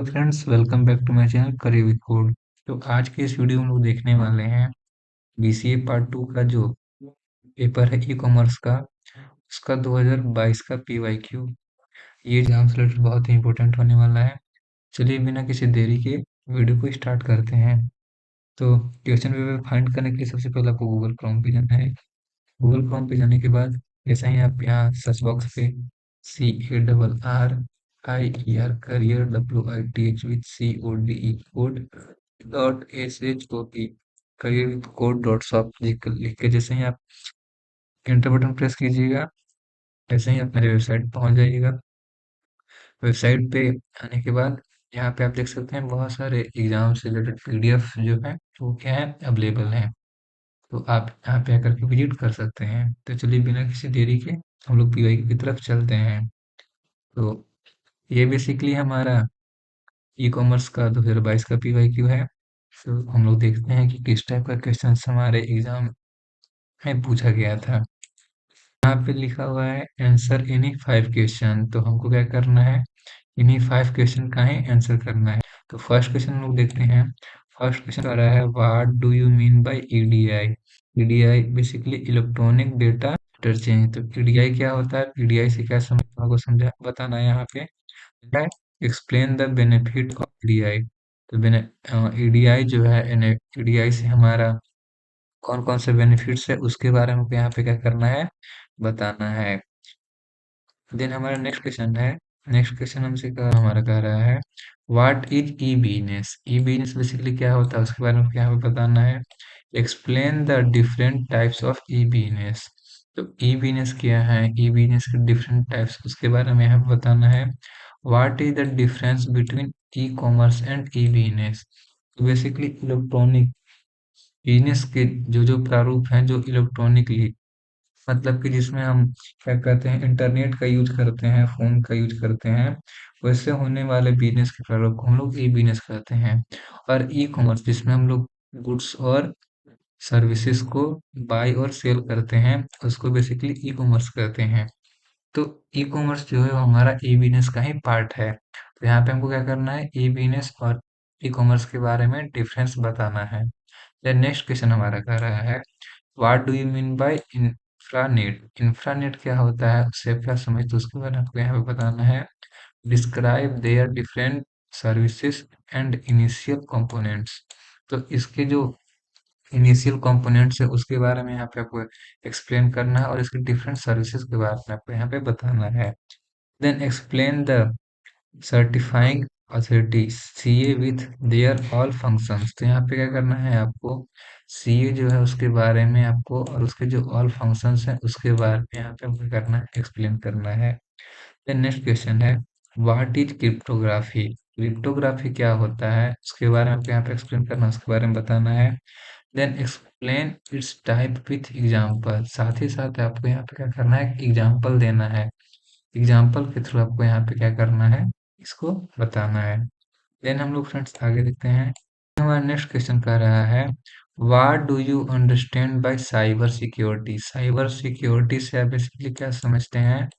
Hello friends, welcome back to my channel career with code. तो आज के इस वीडियो में हम लोग देखने वाले हैं बीसीए पार्ट 2 का जो पेपर है ई कॉमर्स का, उसका 2022 का पीवाईक्यू। ये एग्जाम से रिलेटेड बहुत ही इंपॉर्टेंट होने वाला है। चलिए बिना किसी देरी के वीडियो को स्टार्ट करते हैं। तो क्वेश्चन पेपर फाइंड करने के लिए सबसे पहले आपको गूगल क्रोम पे जाना है। गूगल क्रोम पे जाने के बाद जैसे ही आप यहाँ सर्च बॉक्स पे CARRIER career WITH with CODE code .SHOP career with code dot shop लिख के जैसे ही आप एंटर बटन प्रेस कीजिएगा, ऐसे ही आप मेरे वेबसाइट पहुंच जाइएगा। वेबसाइट पे आने के बाद यहाँ पे आप देख सकते हैं बहुत सारे एग्जाम से रिलेटेड पीडीएफ जो है वो क्या है अवेलेबल है। तो आप यहाँ पे आकर के विजिट कर सकते हैं। तो चलिए बिना किसी देरी के हम लोग पीवाई की तरफ चलते हैं। तो ये बेसिकली हमारा ई कॉमर्स का 2022 का पीवाईक्यू है। तो हम लोग देखते हैं कि किस टाइप का क्वेश्चन हमारे एग्जाम में पूछा गया था। यहाँ पे लिखा हुआ है आंसर एनी 5 क्वेश्चन। तो हमको क्या करना है, इन्हीं 5 क्वेश्चन का ही आंसर करना है। तो फर्स्ट क्वेश्चन लोग देखते हैं। फर्स्ट क्वेश्चन आ रहा है what do you mean bye EDI. EDI basically electronic data interchange. तो ईडीआई क्या होता है, ईडीआई से क्या समझ को समझा बताना है यहाँ पे। Explain the benefit of EDI. तो ईडीआई जो है, ईडीआई से हमारा कौन कौन से बेनिफिट्स है उसके बारे में यहाँ पे क्या करना है, बताना है। देन हमारा नेक्स्ट क्वेश्चन है। नेक्स्ट क्वेश्चन हमसे हमारा कह रहा है what is E business. E business basically क्या होता है उसके बारे में यहाँ पे बताना है। Explain the different types of E business. तो ई बिजनेस क्या है, ई बिजनेस के डिफरेंट टाइप्स उसके बारे में यहाँ पे बताना है। What is the difference between e commerce and E business. तो बेसिकली इलेक्ट्रॉनिक बिजनेस के जो जो प्रारूप हैं, जो इलेक्ट्रॉनिकली मतलब कि जिसमें हम क्या कहते हैं इंटरनेट का यूज करते हैं, फोन का यूज करते हैं, वैसे होने वाले बिजनेस के प्रारूप को हम लोग ई बिजनेस कहते हैं। और ई कॉमर्स जिसमें हम लोग गुड्स और सर्विसेज को बाय और सेल करते हैं, उसको बेसिकली ई कॉमर्स कहते हैं। तो ई कॉमर्स जो है वो हमारा ई बिजनेस का ही पार्ट है। तो यहाँ पे हमको क्या करना है, ई बिजनेस और ई कॉमर्स के बारे में डिफरेंस बताना है। देन नेक्स्ट क्वेश्चन हमारा कह रहा है what do you mean by infranet. Infranet क्या होता है, उससे आप क्या समझते हो उसके बारे में आपको यहाँ पे बताना है। Describe their different services and initial components. तो इसके जो इनिशियल कंपोनेंट्स है उसके बारे में यहाँ पे आपको एक्सप्लेन करना है और इसके डिफरेंट सर्विसेज के बारे में आपको यहाँ पे बताना है। Then explain the certifying authority CA with their all functions. तो यहाँ पे क्या करना है आपको, सीए जो है उसके बारे में आपको और उसके जो ऑल फंक्शंस हैं उसके बारे में यहाँ पे आपको करना है, एक्सप्लेन करना है। देन नेक्स्ट क्वेश्चन है व्हाट इज क्रिप्टोग्राफी। क्रिप्टोग्राफी क्या होता है उसके बारे में आपको यहाँ पे एक्सप्लेन करना है, उसके बारे में बताना है। Then explain its type with example. साथ ही साथ आपको यहाँ पे क्या करना है, एग्जाम्पल देना है। एग्जाम्पल के थ्रू आपको यहाँ पे क्या करना है, इसको बताना है। देन हम लोग फ्रेंड्स आगे देखते हैं। हमारा नेक्स्ट क्वेश्चन कह रहा है what do you understand bye cyber security. Cyber security से आप बेसिकली क्या समझते हैं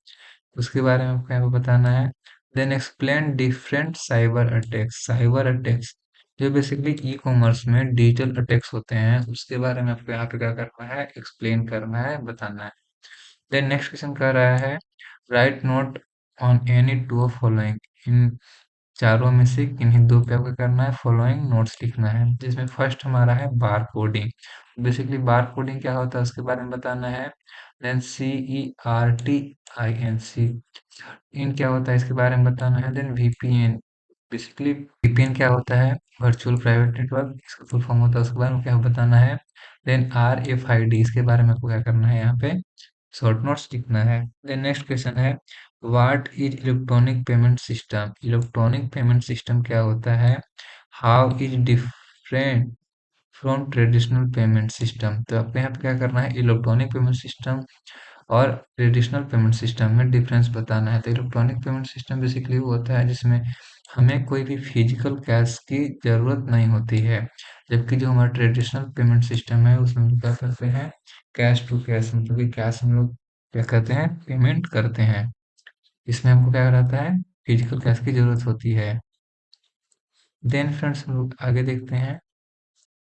उसके बारे में आपको यहाँ पे बताना है। Then explain different cyber attacks. Cyber attacks जो बेसिकली ई कॉमर्स में डिजिटल अटैक्स होते हैं उसके बारे में आपको यहाँ पे क्या करना है, एक्सप्लेन करना है, बताना है। देन नेक्स्ट क्वेश्चन कह रहा है write note on any two of following. इन चारों में से किन्हीं दो पे आपको करना है फॉलोइंग नोट्स लिखना है, जिसमें फर्स्ट हमारा है बार कोडिंग। बेसिकली बार कोडिंग क्या होता है उसके बारे में बताना है। देन CERTINC इन क्या होता है इसके बारे में बताना है। देन VPN बेसिकली VPN क्या होता है, वर्चुअल प्राइवेट नेटवर्क, इसका फुल फॉर्म होता है उसके बारे में क्या बताना है। देन RFID इसके बारे में आपको क्या करना है, यहाँ पे शॉर्ट नोट्स लिखना है। देन नेक्स्ट क्वेश्चन है what is electronic payment system. Electronic payment system क्या होता है, how is different from traditional payment system. तो आपको यहाँ पे क्या करना है, इलेक्ट्रॉनिक पेमेंट सिस्टम और ट्रेडिशनल पेमेंट सिस्टम में डिफरेंस बताना है। तो इलेक्ट्रॉनिक पेमेंट सिस्टम बेसिकली वो होता है जिसमें हमें कोई भी फिजिकल कैश की जरूरत नहीं होती है, जबकि जो हमारा ट्रेडिशनल पेमेंट सिस्टम है उसमें हम लोग क्या करते हैं, कैश टू कैश, मतलब कि कैश हम लोग क्या कहते हैं पेमेंट करते हैं। इसमें हमको क्या रहता है, फिजिकल कैश की जरूरत होती है। देन फ्रेंड्स हम लोग आगे देखते हैं।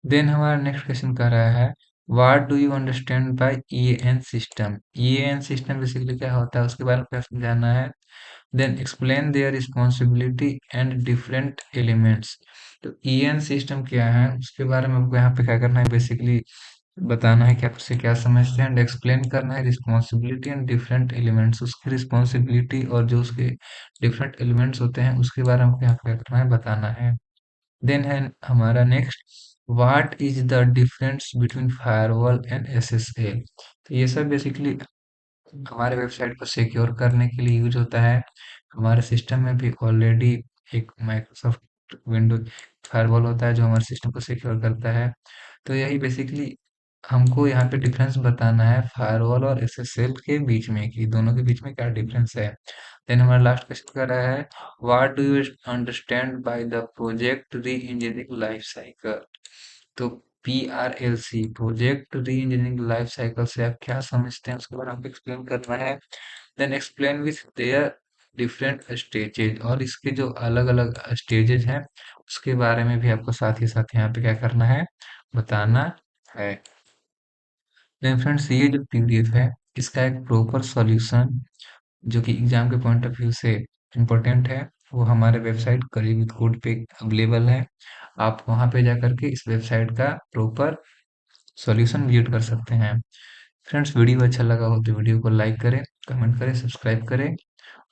देन हमारा नेक्स्ट क्वेश्चन कह रहा है, what do you understand by EAN system. EAN system basically क्या होता है, उसके बारे में क्या समझाना है। Then explain their responsibility and different elements. तो ईएएन सिस्टम क्या है उसके बारे में आपको यहाँ पे क्या करना है, बेसिकली बताना है कि आप उससे क्या समझते हैं, एंड एक्सप्लेन करना है रिस्पॉन्सिबिलिटी एंड डिफरेंट एलिमेंट्स, उसकी रिस्पॉन्सिबिलिटी और जो उसके डिफरेंट एलिमेंट्स होते हैं उसके बारे में आपको यहाँ पे क्या करना है, बताना है। देन है हमारा next, what is the difference between firewall and SSL. तो ये सब बेसिकली हमारे वेबसाइट को सिक्योर करने के लिए यूज होता है। हमारे सिस्टम में भी ऑलरेडी एक माइक्रोसॉफ्ट विंडो फायरवॉल होता है जो हमारे सिस्टम को सिक्योर करता है। तो यही बेसिकली हमको यहाँ पे डिफरेंस बताना है फायरवॉल और एसएसएल के बीच में, कि दोनों के बीच में क्या डिफरेंस है। देन हमारा लास्ट क्वेश्चन कर रहा है, what do you understand by the project री इंजीनियरिंग लाइफ साइकिल। तो PRLC प्रोजेक्ट री इंजीनियरिंग लाइफ साइकिल से आप क्या समझते हैं उसके बारे में आपको एक्सप्लेन करना है। Then explain with their different stages, और इसके जो अलग अलग स्टेजेज हैं उसके बारे में भी आपको साथ ही साथ यहाँ पे क्या करना है, बताना है। देन फ्रेंड्स ये जो पीडीएफ है इसका एक प्रॉपर सॉल्यूशन जो कि एग्जाम के पॉइंट ऑफ व्यू से इम्पोर्टेंट है, वो हमारे वेबसाइट करीब विद कोड पे अवेलेबल है। आप वहां पे जा करके इस वेबसाइट का प्रॉपर सॉल्यूशन विजिट कर सकते हैं। फ्रेंड्स वीडियो अच्छा लगा हो तो वीडियो को लाइक करें, कमेंट करें, सब्सक्राइब करें,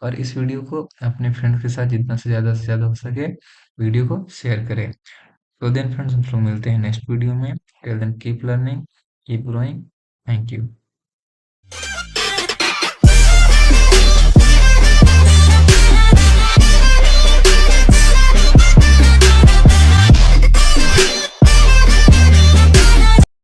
और इस वीडियो को अपने फ्रेंड्स के साथ जितना से ज़्यादा हो सके वीडियो को शेयर करें। तो देन फ्रेंड्स हम लोग मिलते हैं नेक्स्ट वीडियो में। Till then keep learning, keep growing. Thank you.